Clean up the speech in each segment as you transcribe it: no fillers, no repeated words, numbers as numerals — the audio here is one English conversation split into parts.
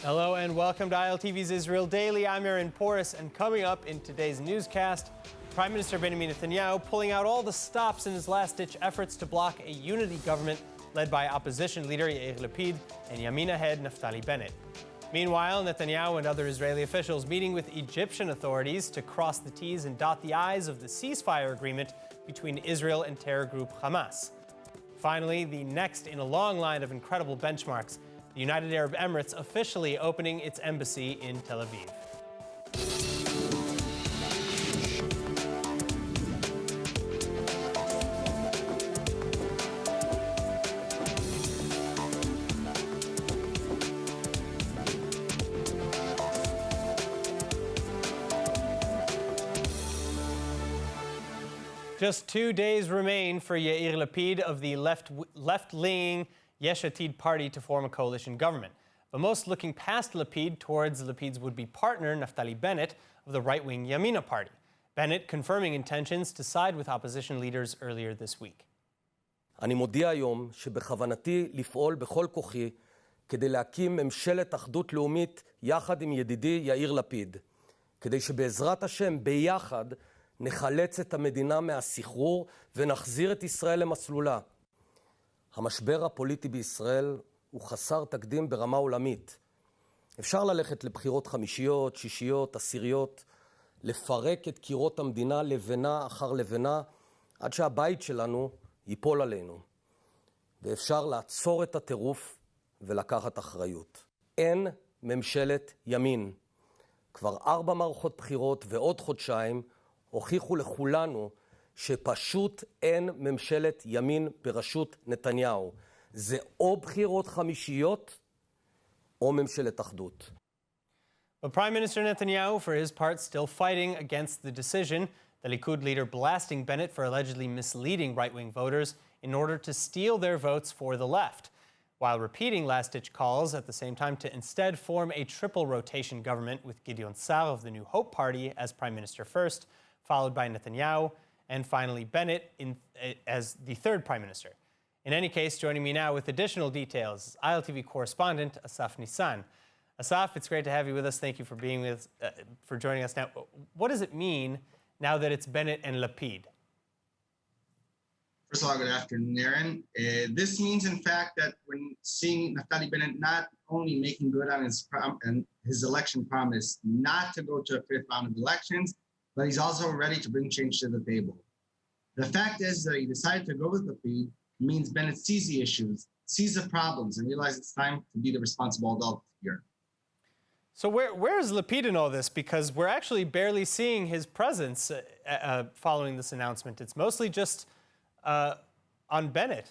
Hello and welcome to ILTV's Israel Daily. I'm Aaron Porras, and coming up in today's newscast, Prime Minister Benjamin Netanyahu pulling out all the stops in his last-ditch efforts to block a unity government led by opposition leader Yair Lapid and Yamina Head Naftali Bennett. Meanwhile, Netanyahu and other Israeli officials meeting with Egyptian authorities to cross the T's and dot the I's of the ceasefire agreement between Israel and terror group Hamas. Finally, the next in a long line of incredible benchmarks, the United Arab Emirates officially opening its embassy in Tel Aviv. Just 2 days remain for Yair Lapid of the left-leaning Yesh Atid party to form a coalition government, but most looking past Lapid towards Lapid's would-be partner, Naftali Bennett, of the right-wing Yamina party. Bennett confirming intentions to side with opposition leaders earlier this week. אני מודיע היום שבכוונתי לפעול בכל כוחי כדי להקים ממשלת אחדות לאומית יחד עם ידידי יאיר לפיד, כדי שבעזרת השם ביחד נחלץ את המדינה מהסחרור ונחזיר את ישראל למסלולה. המשבר הפוליטי בישראל הוא חסר תקדים ברמה עולמית. אפשר ללכת לבחירות חמישיות, שישיות, עשיריות, לפרק את קירות המדינה לבנה אחר לבנה, עד שהבית שלנו ייפול עלינו. ואפשר לעצור את הטירוף ולקחת אחריות. אין ממשלת ימין. כבר 4 מערכות בחירות ועוד חודשיים הוכיחו לכולנו שפשוט אין ממשלת ימין בראשות נתניהו. זה או בחירות חמישיות או ממשלת אחדות. But Prime Minister Netanyahu, for his part, still fighting against the decision, the Likud leader blasting Bennett for allegedly misleading right-wing voters in order to steal their votes for the left, while repeating last-ditch calls at the same time to instead form a triple rotation government with Gideon Sa'ar of the New Hope Party as Prime Minister first, followed by Netanyahu, and finally Bennett as the third Prime Minister. In any case, joining me now with additional details, ILTV correspondent Asaf Nissan. Asaf, it's great to have you with us. Thank you for being with, for joining us now. What does it mean now that it's Bennett and Lapid? First of all, good afternoon, Aaron. This means, in fact, that we're seeing Naftali Bennett not only making good on his election promise not to go to a 5th round of elections, but he's also ready to bring change to the table. The fact is that he decided to go with Lapid means Bennett sees the issues, sees the problems, and realizes it's time to be the responsible adult here. So where is Lapid in all this? Because we're actually barely seeing his presence following this announcement. It's mostly just on Bennett.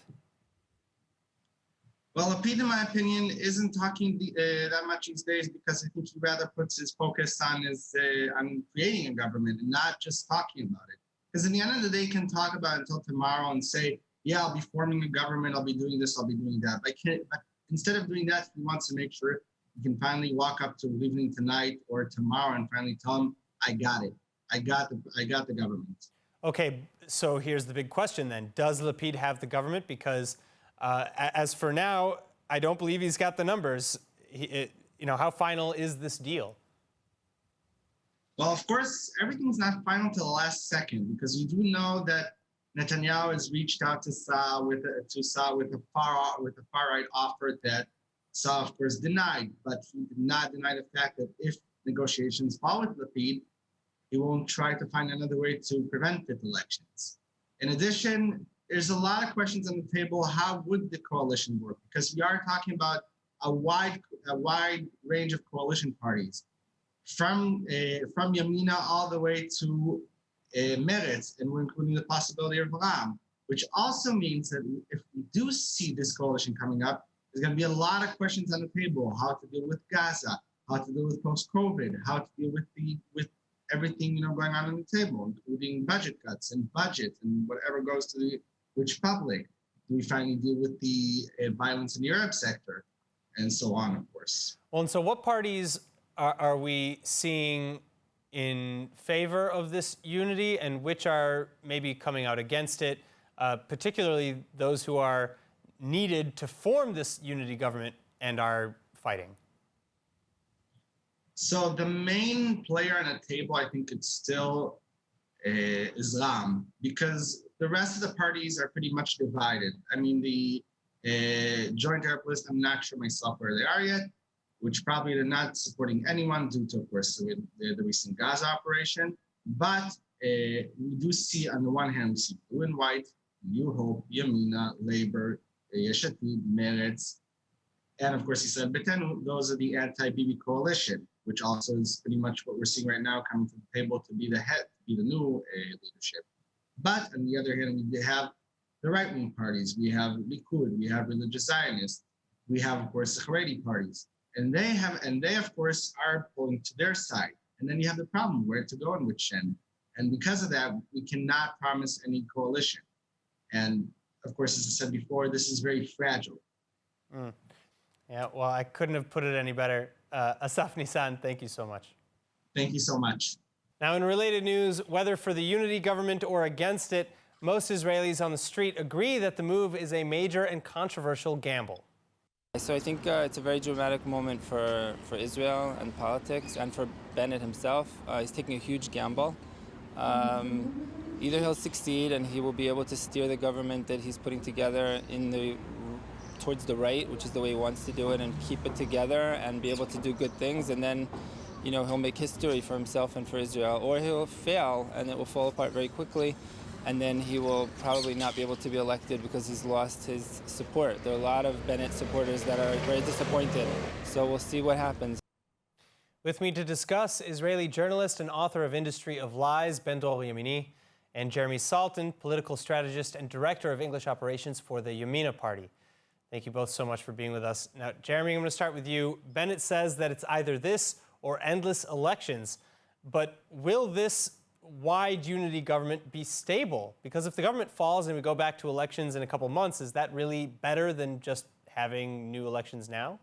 Well, Lapid, in my opinion, isn't talking that much these days because I think he rather puts his focus on creating a government and not just talking about it. Because at the end of the day, he can talk about it until tomorrow and say, yeah, I'll be forming a government, I'll be doing this, I'll be doing that. But instead of doing that, he wants to make sure he can finally walk up to evening tonight or tomorrow and finally tell him, I got it. I got the government. Okay, so here's the big question then. Does Lapid have the government? Because as for now, I don't believe he's got the numbers. How final is this deal? Well, of course, everything's not final till the last second because we do know that Netanyahu has reached out to Sa'ar with a far-right offer that Sa'ar, of course, denied. But he did not deny the fact that if negotiations fall with Lapid, he won't try to find another way to prevent the elections. In addition, there's a lot of questions on the table. How would the coalition work? Because we are talking about a wide range of coalition parties, from Yamina all the way to Meretz, and we're including the possibility of Ram, which also means that if we do see this coalition coming up, there's going to be a lot of questions on the table: how to deal with Gaza, how to deal with post-COVID, how to deal with everything going on the table, including budget cuts and budget and whatever goes to which public. Do we finally deal with the violence in the Arab sector, and so on, of course. Well, and so what parties are we seeing in favor of this unity, and which are maybe coming out against it, particularly those who are needed to form this unity government and are fighting? So the main player on the table, I think it's still Islam, because the rest of the parties are pretty much divided. I mean, the Joint Arab List, I'm not sure myself where they are yet, which probably they're not supporting anyone due to, of course, the recent Gaza operation. But we do see, on the one hand, we see Blue and White, New Hope, Yamina, Labor, Yesh Atid, Meretz, and of course, Israel and Hamas. Those are the anti-Bibi coalition, which also is pretty much what we're seeing right now coming to the table to be the head, to be the new leadership. But on the other hand, we have the right-wing parties. We have Likud. We have religious Zionists. We have, of course, the Haredi parties, and they, of course, are pulling to their side. And then you have the problem where to go and which end. And because of that, we cannot promise any coalition. And of course, as I said before, this is very fragile. Yeah, well, I couldn't have put it any better. Asaf Nissan, thank you so much. Thank you so much. Now, in related news, whether for the unity government or against it, most Israelis on the street agree that the move is a major and controversial gamble. So I think it's a very dramatic moment for Israel and politics, and for Bennett himself. He's taking a huge gamble. Either he'll succeed and he will be able to steer the government that he's putting together towards the right, which is the way he wants to do it, and keep it together and be able to do good things, and then, you know, he'll make history for himself and for Israel, or he'll fail and it will fall apart very quickly, and then he will probably not be able to be elected because he's lost his support. There are a lot of Bennett supporters that are very disappointed, so we'll see what happens. With me to discuss, Israeli journalist and author of Industry of Lies, Ben-Dor Yamini, and Jeremy Salton, political strategist and director of English operations for the Yamina Party. Thank you both so much for being with us. Now, Jeremy, I'm going to start with you. Bennett says that it's either this or endless elections. But will this wide unity government be stable? Because if the government falls and we go back to elections in a couple months, is that really better than just having new elections now?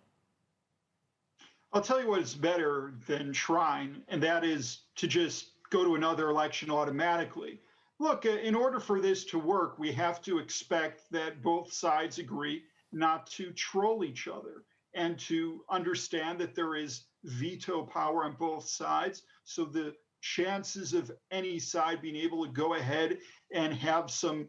I'll tell you what is better than trying, and that is to just go to another election automatically. Look, in order for this to work, we have to expect that both sides agree not to troll each other, and to understand that there is veto power on both sides. So the chances of any side being able to go ahead and have some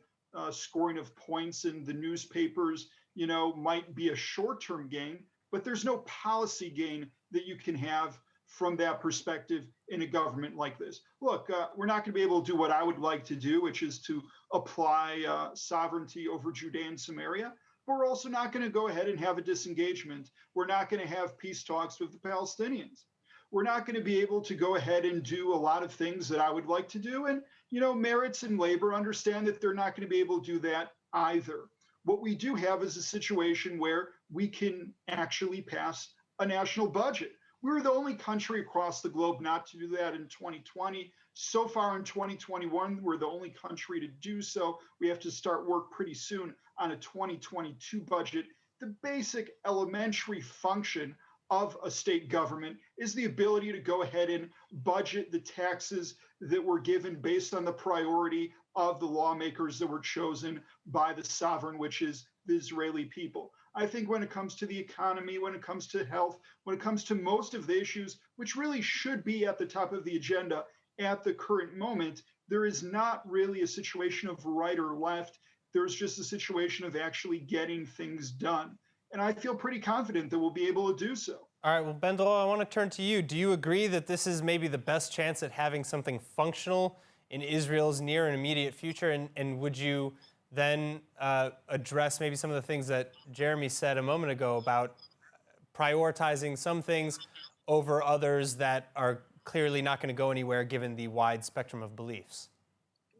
scoring of points in the newspapers, you know, might be a short-term gain, but there's no policy gain that you can have from that perspective in a government like this. Look, we're not going to be able to do what I would like to do, which is to apply sovereignty over Judea and Samaria. But we're also not going to go ahead and have a disengagement. We're not going to have peace talks with the Palestinians. We're not going to be able to go ahead and do a lot of things that I would like to do. And, you know, Meretz and Labor understand that they're not going to be able to do that either. What we do have is a situation where we can actually pass a national budget. We were the only country across the globe not to do that in 2020. So far in 2021, we're the only country to do so. We have to start work pretty soon on a 2022 budget. The basic elementary function of a state government is the ability to go ahead and budget the taxes that were given based on the priority of the lawmakers that were chosen by the sovereign, which is the Israeli people. I think when it comes to the economy, when it comes to health, when it comes to most of the issues, which really should be at the top of the agenda at the current moment, there is not really a situation of right or left. There's just a situation of actually getting things done. And I feel pretty confident that we'll be able to do so. All right, well, Ben-Dor, I want to turn to you. Do you agree that this is maybe the best chance at having something functional in Israel's near and immediate future? And would you then address maybe some of the things that Jeremy said a moment ago about prioritizing some things over others that are clearly not going to go anywhere given the wide spectrum of beliefs?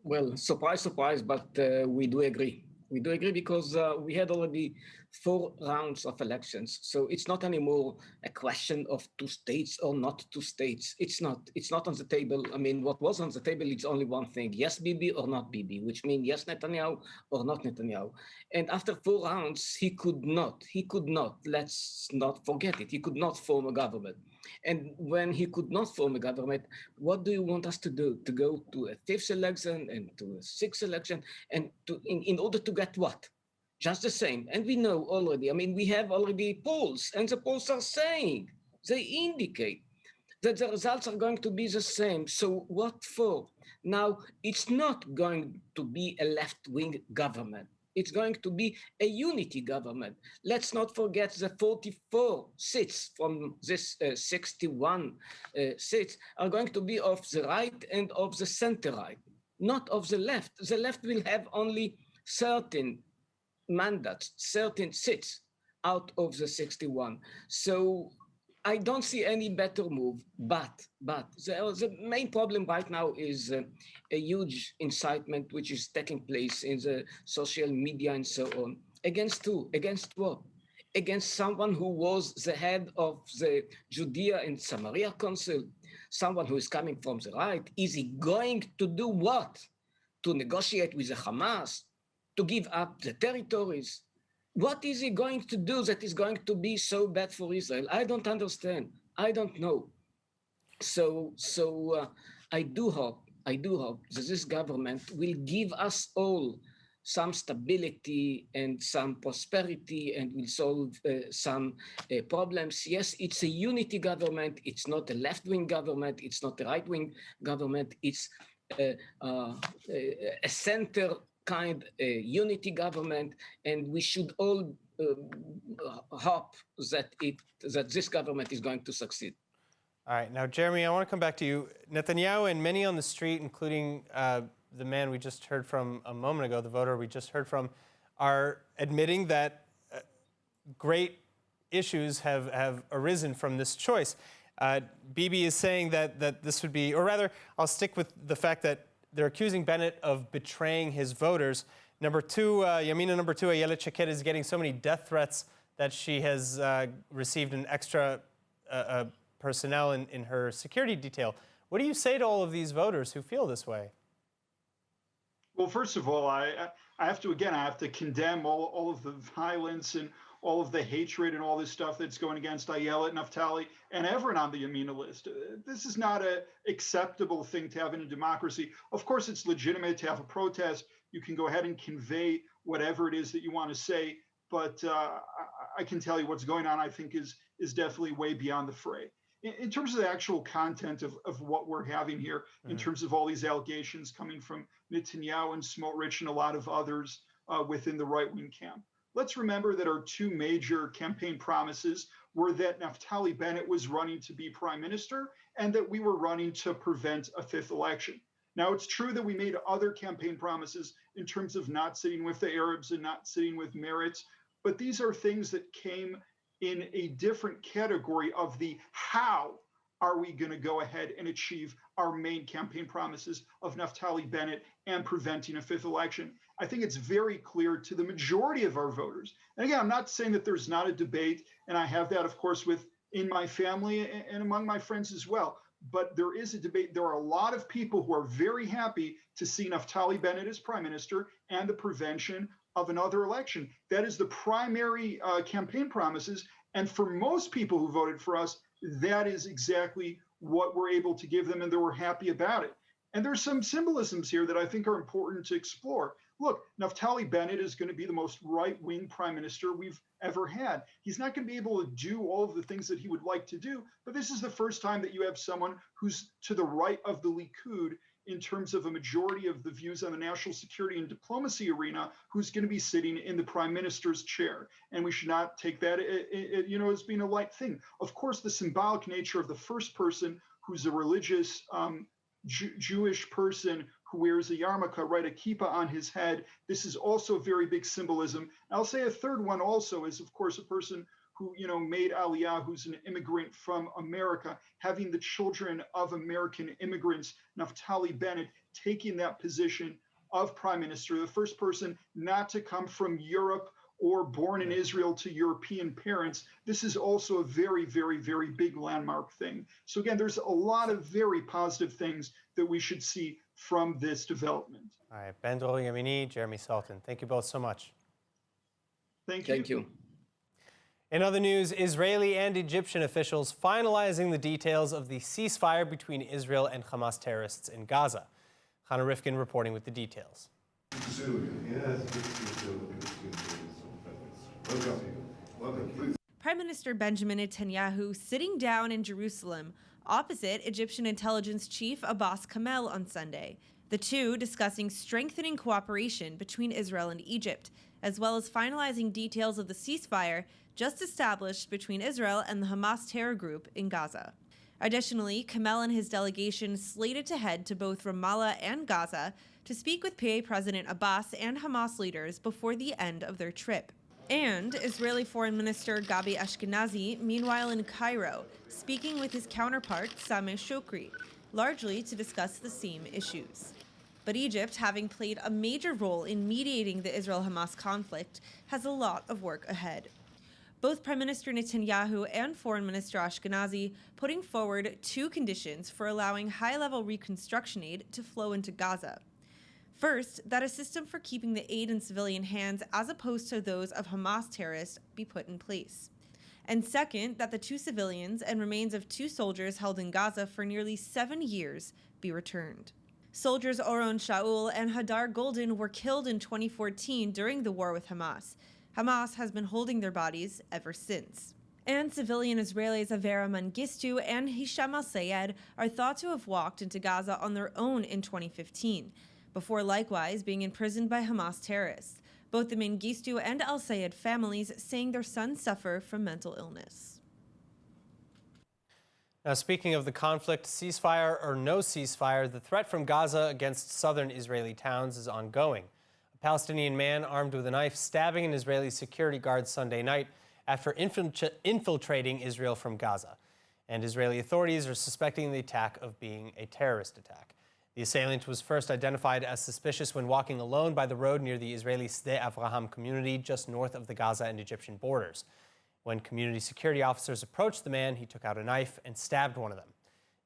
Well, surprise, surprise, but we do agree. We do agree because we had already 4 rounds of elections. So it's not anymore a question of 2 states or not 2 states. It's not on the table. I mean, what was on the table, it's only one thing: yes, Bibi or not Bibi, which means yes, Netanyahu or not Netanyahu. And after 4 rounds, he could not, let's not forget it, he could not form a government. And when he could not form a government, what do you want us to do? To go to a 5th election and to a 6th election, and in order to get what? Just the same. And we know already, I mean, we have already polls, and the polls are saying, they indicate that the results are going to be the same. So what for? Now, it's not going to be a left-wing government. It's going to be a unity government. Let's not forget the 44 seats from this 61 seats are going to be of the right and of the center-right, not of the left. The left will have only certain mandates, certain seats out of the 61. So I don't see any better move, but the main problem right now is a huge incitement which is taking place in the social media and so on. Against who? Against what? Against someone who was the head of the Judea and Samaria Council, someone who is coming from the right. Is he going to do what? To negotiate with the Hamas? To give up the territories? What is he going to do that is going to be so bad for Israel? I don't understand. I don't know. So I do hope that this government will give us all some stability and some prosperity and will solve some problems. Yes, it's a unity government. It's not a left-wing government. It's not a right-wing government. It's a center kind unity government, and we should all hope that this government is going to succeed. All right, now, Jeremy, I want to come back to you. Netanyahu and many on the street, including the man we just heard from a moment ago, the voter we just heard from, are admitting that great issues have arisen from this choice. Bibi is saying that this would be, or rather, I'll stick with the fact that they're accusing Bennett of betraying his voters. Number two, Yamina number two, Ayelet Shaked, is getting so many death threats that she has received an extra personnel in her security detail. What do you say to all of these voters who feel this way? Well, first of all, I have to condemn all of the violence and all of the hatred and all this stuff that's going against Ayelet, Naftali, and everyone on the Yamina list. This is not an acceptable thing to have in a democracy. Of course, it's legitimate to have a protest. You can go ahead and convey whatever it is that you want to say, but I can tell you what's going on, I think, is definitely way beyond the fray. In terms of the actual content of what we're having here, in terms of all these allegations coming from Netanyahu and Smotrich and a lot of others within the right-wing camp, let's remember that our two major campaign promises were that Naftali Bennett was running to be prime minister and that we were running to prevent a fifth election. Now, it's true that we made other campaign promises in terms of not sitting with the Arabs and not sitting with Meretz, but these are things that came in a different category of the how are we going to go ahead and achieve our main campaign promises of Naftali Bennett and preventing a fifth election. I think it's very clear to the majority of our voters. And again, I'm not saying that there's not a debate, and I have that, of course, in my family and among my friends as well. But there is a debate. There are a lot of people who are very happy to see Naftali Bennett as prime minister and the prevention of another election. That is the primary campaign promises. And for most people who voted for us, that is exactly what we're able to give them, and they were happy about it. And there's some symbolisms here that I think are important to explore. Look, Naftali Bennett is going to be the most right-wing prime minister we've ever had. He's not going to be able to do all of the things that he would like to do, but this is the first time that you have someone who's to the right of the Likud in terms of a majority of the views on the national security and diplomacy arena, who's going to be sitting in the prime minister's chair. And we should not take that as being a light thing. Of course, the symbolic nature of the first person who's a religious Jewish person who wears a yarmulke, right, a kippah on his head. This is also very big symbolism. And I'll say a third one also is, of course, a person who, made Aliyah, who's an immigrant from America, having the children of American immigrants, Naftali Bennett, taking that position of prime minister, the first person not to come from Europe or born in Israel to European parents. This is also a very, very, very big landmark thing. So again, there's a lot of very positive things that we should see from this development. All right, Ben Yamini, Jeremy Salton, thank you both so much. Thank you. Thank you. In other news, Israeli and Egyptian officials finalizing the details of the ceasefire between Israel and Hamas terrorists in Gaza. Hannah Rifkin reporting with the details. Prime Minister Benjamin Netanyahu sitting down in Jerusalem opposite Egyptian intelligence chief Abbas Kamel on Sunday. The two discussing strengthening cooperation between Israel and Egypt, as well as finalizing details of the ceasefire just established between Israel and the Hamas terror group in Gaza. Additionally, Kamel and his delegation slated to head to both Ramallah and Gaza to speak with PA President Abbas and Hamas leaders before the end of their trip. And Israeli Foreign Minister Gabi Ashkenazi, meanwhile in Cairo, speaking with his counterpart Sameh Shoukry, largely to discuss the same issues. But Egypt, having played a major role in mediating the Israel-Hamas conflict, has a lot of work ahead. Both Prime Minister Netanyahu and Foreign Minister Ashkenazi putting forward two conditions for allowing high-level reconstruction aid to flow into Gaza. First, that a system for keeping the aid in civilian hands as opposed to those of Hamas terrorists be put in place. And second, that the two civilians and remains of two soldiers held in Gaza for nearly 7 years be returned. Soldiers Oron Shaul and Hadar Golden were killed in 2014 during the war with Hamas. Hamas has been holding their bodies ever since. And civilian Israelis Avera Mengistu and Hisham al-Sayed are thought to have walked into Gaza on their own in 2015, before likewise being imprisoned by Hamas terrorists. Both the Mengistu and al-Sayed families saying their sons suffer from mental illness. Now, speaking of the conflict, ceasefire or no ceasefire, the threat from Gaza against southern Israeli towns is ongoing. A Palestinian man armed with a knife stabbing an Israeli security guard Sunday night after infiltrating Israel from Gaza. And Israeli authorities are suspecting the attack of being a terrorist attack. The assailant was first identified as suspicious when walking alone by the road near the Israeli Sde Avraham community just north of the Gaza and Egyptian borders. When community security officers approached the man, he took out a knife and stabbed one of them.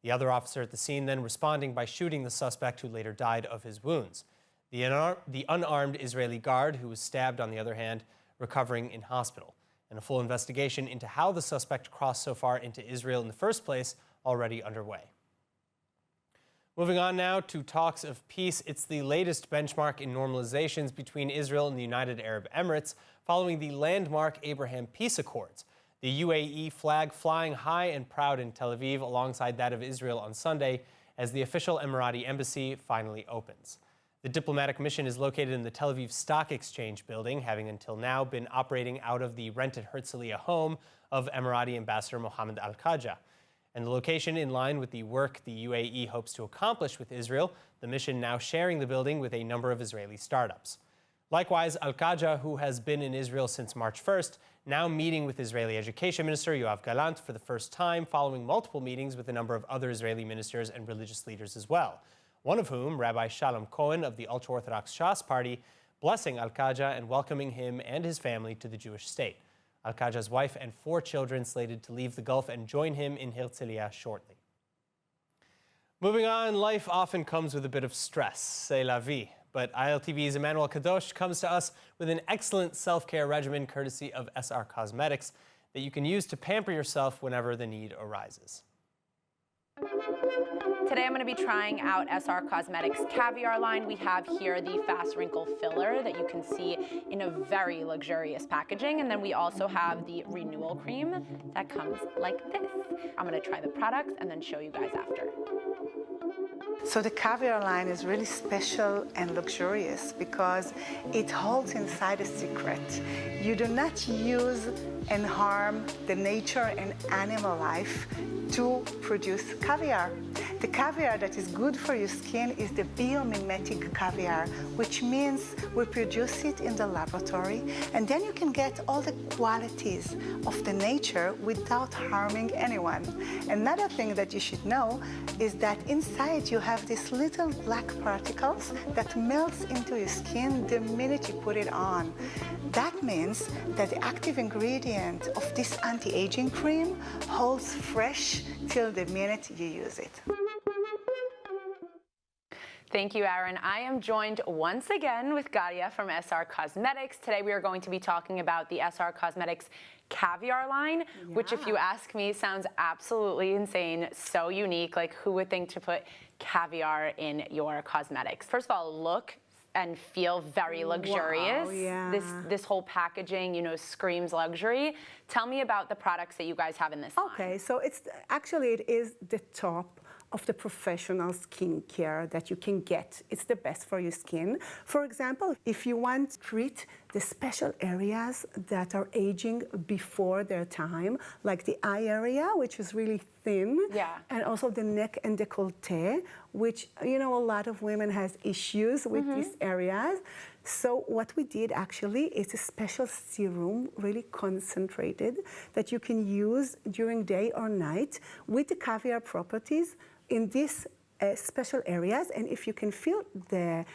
The other officer at the scene then responding by shooting the suspect, who later died of his wounds. The unarmed Israeli guard, who was stabbed, on the other hand, recovering in hospital. And a full investigation into how the suspect crossed so far into Israel in the first place already underway. Moving on now to talks of peace. It's the latest benchmark in normalizations between Israel and the United Arab Emirates following the landmark Abraham Peace Accords. The UAE flag flying high and proud in Tel Aviv alongside that of Israel on Sunday as the official Emirati embassy finally opens. The diplomatic mission is located in the Tel Aviv Stock Exchange building, having until now been operating out of the rented Herzliya home of Emirati Ambassador Mohammed Al-Khaja. And the location in line with the work the UAE hopes to accomplish with Israel, the mission now sharing the building with a number of Israeli startups. Likewise, Al-Khaja, who has been in Israel since March 1st, now meeting with Israeli Education Minister Yoav Gallant for the first time, following multiple meetings with a number of other Israeli ministers and religious leaders as well. One of whom, Rabbi Shalom Cohen of the ultra-Orthodox Shas party, blessing Al-Khaja and welcoming him and his family to the Jewish state. Al-Khaja's wife and 4 children slated to leave the Gulf and join him in Herzliya shortly. Moving on, life often comes with a bit of stress, c'est la vie. But ILTV's Emmanuel Kadosh comes to us with an excellent self-care regimen courtesy of SR Cosmetics that you can use to pamper yourself whenever the need arises. Today I'm going to be trying out SR Cosmetics Caviar line. We have here the Fast Wrinkle Filler that you can see in a very luxurious packaging. And then we also have the Renewal Cream that comes like this. I'm going to try the products and then show you guys after. So the Caviar line is really special and luxurious because it holds inside a secret. You do not use and harm the nature and animal life to produce caviar. The caviar that is good for your skin is the biomimetic caviar, which means we produce it in the laboratory, and then you can get all the qualities of the nature without harming anyone. Another thing that you should know is that inside you have these little black particles that melts into your skin the minute you put it on. That means that the active ingredient of this anti-aging cream holds fresh till the minute you use it. Thank you, Aaron. I am joined once again with Gadia from SR Cosmetics. Today we are going to be talking about the SR Cosmetics Caviar line, which, if you ask me, sounds absolutely insane, so unique. Like, who would think to put caviar in your cosmetics? First of all, look and feel very luxurious. Wow, yeah. This whole packaging, you know, screams luxury. Tell me about the products that you guys have in this line. Okay, so it is the top of the professional skincare that you can get. It's the best for your skin. For example, if you want to treat the special areas that are aging before their time, like the eye area, which is really thin, and also the neck and décolleté, which, you know, a lot of women has issues with these areas. So what we did actually is a special serum, really concentrated, that you can use during day or night with the caviar properties in these special areas. And if you can feel the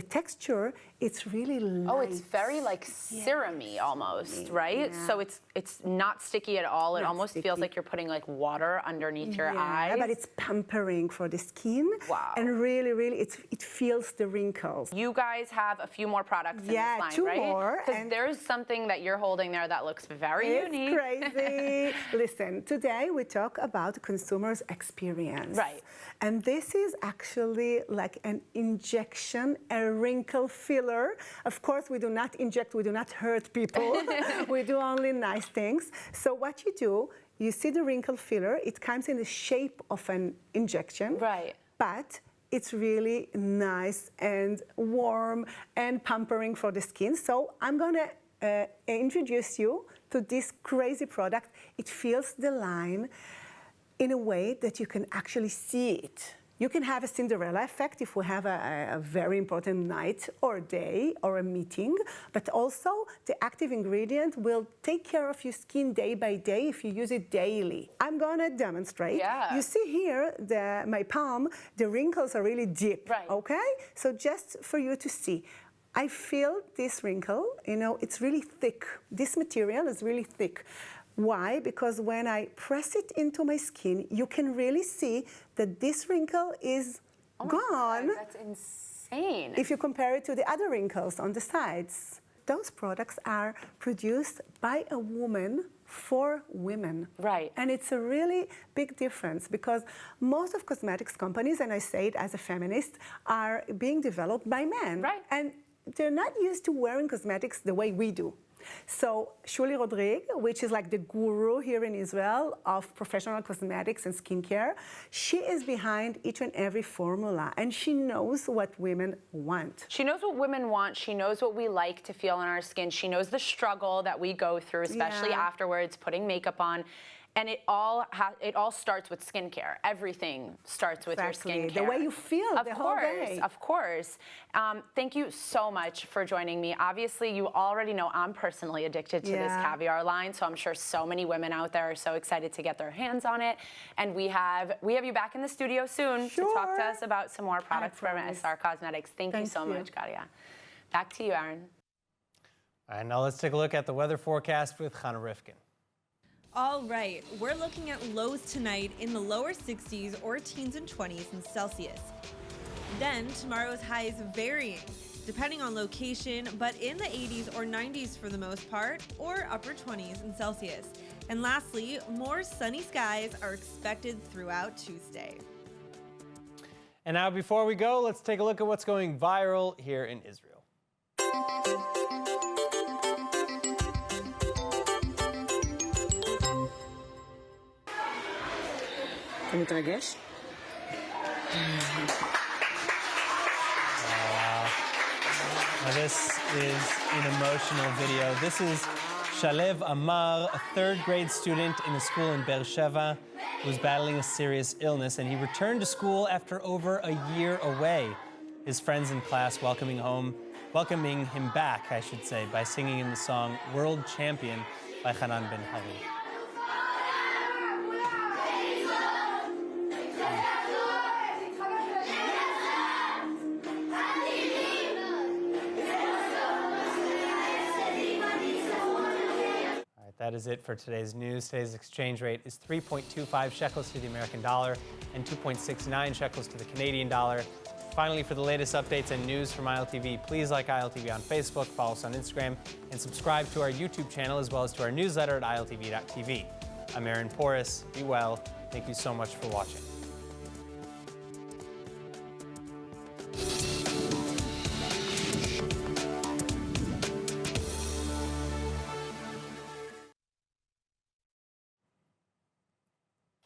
texture, it's really light. Oh, it's very like serum-y almost, right? Yeah. So it's not sticky at all. It almost feels like you're putting like water underneath your eyes. But it's pampering for the skin. Wow. And really, really, it feels the wrinkles. You guys have a few more products in this line, two right? more. Because there's something that you're holding there that looks very unique. It's crazy. Listen, today we talk about consumer's experience. Right. And this is actually like an injection, a wrinkle filler. Of course, we do not inject, we do not hurt people. We do only nice things. So what you do, you see the wrinkle filler, it comes in the shape of an injection. Right. But it's really nice and warm and pampering for the skin. So I'm gonna introduce you to this crazy product. It fills the line in a way that you can actually see it. You can have a Cinderella effect if we have a very important night or day or a meeting, but also the active ingredient will take care of your skin day by day if you use it daily. I'm gonna demonstrate. Yeah. You see here, my palm, the wrinkles are really deep, right. Okay? So just for you to see. I feel this wrinkle, you know, it's really thick. This material is really thick. Why? Because when I press it into my skin, you can really see that this wrinkle is gone. God, that's insane. If you compare it to the other wrinkles on the sides. Those products are produced by a woman for women. Right. And it's a really big difference because most of cosmetics companies, and I say it as a feminist, are being developed by men. Right. And they're not used to wearing cosmetics the way we do. So Shuli Rodrigue, which is like the guru here in Israel of professional cosmetics and skincare, she is behind each and every formula, and she knows what women want. She knows what women want. She knows what we like to feel on our skin. She knows the struggle that we go through, especially afterwards, putting makeup on. And it all starts with skincare. Everything starts with your skincare. The way you feel the whole day. Of course. Thank you so much for joining me. Obviously, you already know I'm personally addicted to this caviar line, so I'm sure so many women out there are so excited to get their hands on it. And we have you back in the studio soon to talk to us about some more products from SR Cosmetics. Thank you so much, Garia. Back to you, Aaron. All right, now let's take a look at the weather forecast with Chana Rifkin. All right, we're looking at lows tonight in the lower 60s or teens and 20s in Celsius. Then tomorrow's highs varying depending on location, but in the 80s or 90s for the most part, or upper 20s in Celsius. And lastly, more sunny skies are expected throughout Tuesday. And now before we go, let's take a look at what's going viral here in Israel. אתה מתרגש? Now this is an emotional video. This is Shalev Amar, a third-grade student in a school in Beersheba who was battling a serious illness, and he returned to school after over a year away. His friends in class welcoming him back, I should say, by singing him the song World Champion by Hanan Ben Hari. That is it for today's news. Today's exchange rate is 3.25 shekels to the American dollar and 2.69 shekels to the Canadian dollar. Finally, for the latest updates and news from ILTV, please like ILTV on Facebook, follow us on Instagram, and subscribe to our YouTube channel as well as to our newsletter at iltv.tv. I'm Aaron Porras. Be well. Thank you so much for watching.